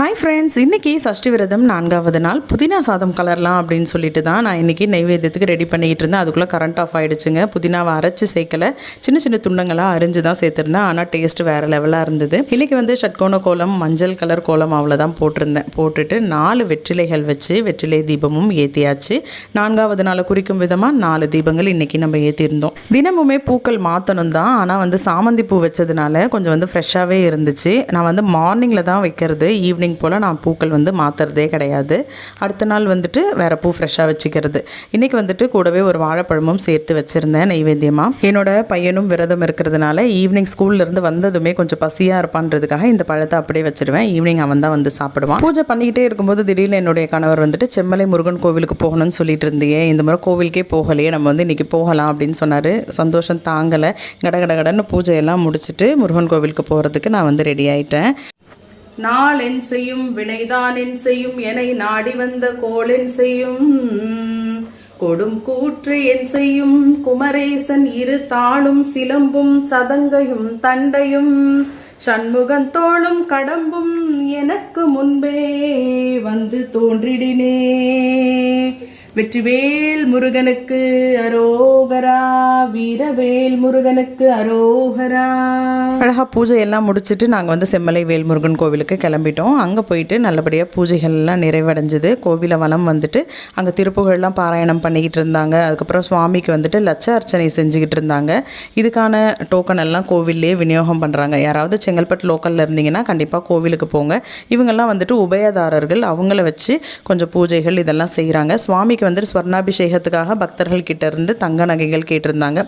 Hi friends, இன்றைக்கி சஷ்டி விரதம் 4வது நாள். புதினா சாதம் கலரலாம் அப்படின்னு சொல்லிட்டு தான் நான் இன்றைக்கி நைவேத்தியத்துக்கு ரெடி பண்ணிக்கிட்டு இருந்தேன். அதுக்குள்ளே கரண்ட் ஆஃப் ஆகிடுச்சுங்க. புதினாவை அரைச்சி சேர்க்கலை, சின்ன சின்ன துண்டங்களாக அரிஞ்சு தான் சேர்த்துருந்தேன். ஆனால் டேஸ்ட்டு வேறு லெவலாக இருந்தது. இன்றைக்கி வந்து ஷட்கோண கோலம், மஞ்சள் கலர் கோலம் அவ்வளோதான் போட்டிருந்தேன். போட்டுட்டு 4 வெற்றிலைகள் வச்சு வெற்றிலை தீபமும் ஏற்றியாச்சு. 4வது நாளை குறிக்கும் விதமாக 4 தீபங்கள் இன்றைக்கி நம்ம ஏற்றிருந்தோம். தினமுமே பூக்கள் மாற்றணும் தான், ஆனால் வந்து சாமந்தி பூ வச்சதுனால கொஞ்சம் வந்து ஃப்ரெஷ்ஷாகவே இருந்துச்சு. நான் வந்து மார்னிங்கில் தான் வைக்கிறது, ஈவினிங் போல் நான் பூக்கள் வந்து மாற்றுறதே கிடையாது. அடுத்த நாள் வந்துட்டு வேறு பூ ஃப்ரெஷ்ஷாக வச்சுக்கிறது. இன்றைக்கி வந்துட்டு கூடவே ஒரு வாழைப்பழமும் சேர்த்து வச்சுருந்தேன் நைவேத்தியமாக. என்னோட பையனும் விரதம் இருக்கிறதுனால ஈவினிங் ஸ்கூல்லேருந்து வந்ததுமே கொஞ்சம் பசியாக இருப்பான்றதுக்காக இந்த பழத்தை அப்படியே வச்சுடுவேன். ஈவினிங் அவன் தான் வந்து சாப்பிடுவான். பூஜை பண்ணிக்கிட்டே இருக்கும்போது திடீர்னு என்னுடைய கணவர் வந்துட்டு செம்மலை முருகன் கோவிலுக்கு போகணும்னு சொல்லிட்டு இருந்தேன். இந்த மாதிரி கோவிலுக்கே போகலையே, நம்ம வந்து இன்றைக்கி போகலாம் அப்படின்னு சொன்னார். சந்தோஷம் தாங்கலை. கடகடன்னு பூஜையெல்லாம் முடிச்சுட்டு முருகன் கோவிலுக்கு போகிறதுக்கு நான் வந்து ரெடி ஆகிட்டேன். நாள் என் செய்யும் வினைதான் என் செய்யும் எனை நாடி வந்த கோளென் செய்யும் கொடும் கூற்று என் செய்யும் குமரேசன் இரு தாளும் சிலம்பும் சதங்கையும் தண்டையும் சண்முகன் தோளும் கடம்பும் எனக்கு முன்பே வந்து தோன்றிடினே. வெற்றிவேல் முருகனுக்கு அரோகரா, வீரவேல் முருகனுக்கு அரோகரா. அழகாக பூஜை எல்லாம் முடிச்சுட்டு நாங்கள் வந்து செம்மலை வேல் முருகன் கோவிலுக்கு கிளம்பிட்டோம். அங்கே போயிட்டு நல்லபடியாக பூஜைகள்லாம் நிறைவடைஞ்சிது. கோவிலை வலம் வந்துட்டு அங்கே திருப்புகள்லாம் பாராயணம் பண்ணிக்கிட்டு இருந்தாங்க. அதுக்கப்புறம் சுவாமிக்கு வந்துட்டு லட்ச அர்ச்சனை செஞ்சுக்கிட்டு இருந்தாங்க. இதுக்கான டோக்கன் எல்லாம் கோவிலே விநியோகம் பண்ணுறாங்க. யாராவது செங்கல்பட்டு லோக்கலில் இருந்தீங்கன்னா கண்டிப்பாக கோவிலுக்கு போங்க. இவங்கெல்லாம் வந்துட்டு உபயதாரர்கள், அவங்கள வச்சு கொஞ்சம் பூஜைகள் இதெல்லாம் செய்கிறாங்க. சுவாமி வந்துட்டு ஸ்வர்ணாபிஷேகத்துக்காக பக்தர்கள் கிட்ட இருந்து தங்க நகைகள் கேட்டிருந்தாங்க.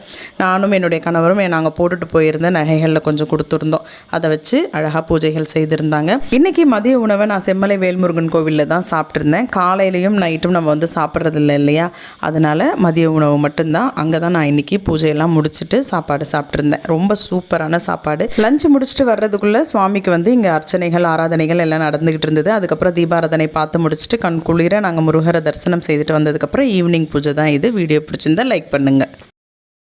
நானும் என்னுடைய கணவரும் நாங்கள் போட்டுட்டு போயிருந்த நகைகளில் கொஞ்சம் கொடுத்துருந்தோம். அதை வச்சு அழகாக பூஜைகள் செய்திருந்தாங்க. இன்றைக்கி மதிய உணவை நான் செம்மலை வேல்முருகன் கோவிலில் தான் சாப்பிட்ருந்தேன். காலையிலையும் நைட்டும் நம்ம வந்து சாப்பிட்றதில்ல இல்லையா, அதனால் மதிய உணவு மட்டும்தான். அங்கே தான் நான் இன்றைக்கி பூஜையெல்லாம் முடிச்சுட்டு சாப்பாடு சாப்பிட்ருந்தேன். ரொம்ப சூப்பரான சாப்பாடு. லஞ்சு முடிச்சுட்டு வர்றதுக்குள்ளே சுவாமிக்கு வந்து இங்கே அர்ச்சனைகள் ஆராதனைகள் எல்லாம் நடந்துகிட்டு இருந்தது. அதுக்கப்புறம் தீபாராதனை பார்த்து முடிச்சுட்டு கண் குளிர நாங்கள் முருகரை தரிசனம் செய்துட்டு வந்ததுக்கப்புறம் ஈவினிங் பூஜை தான் இது. வீடியோ பிடிச்சிருந்தா லைக் பண்ணுங்கள்.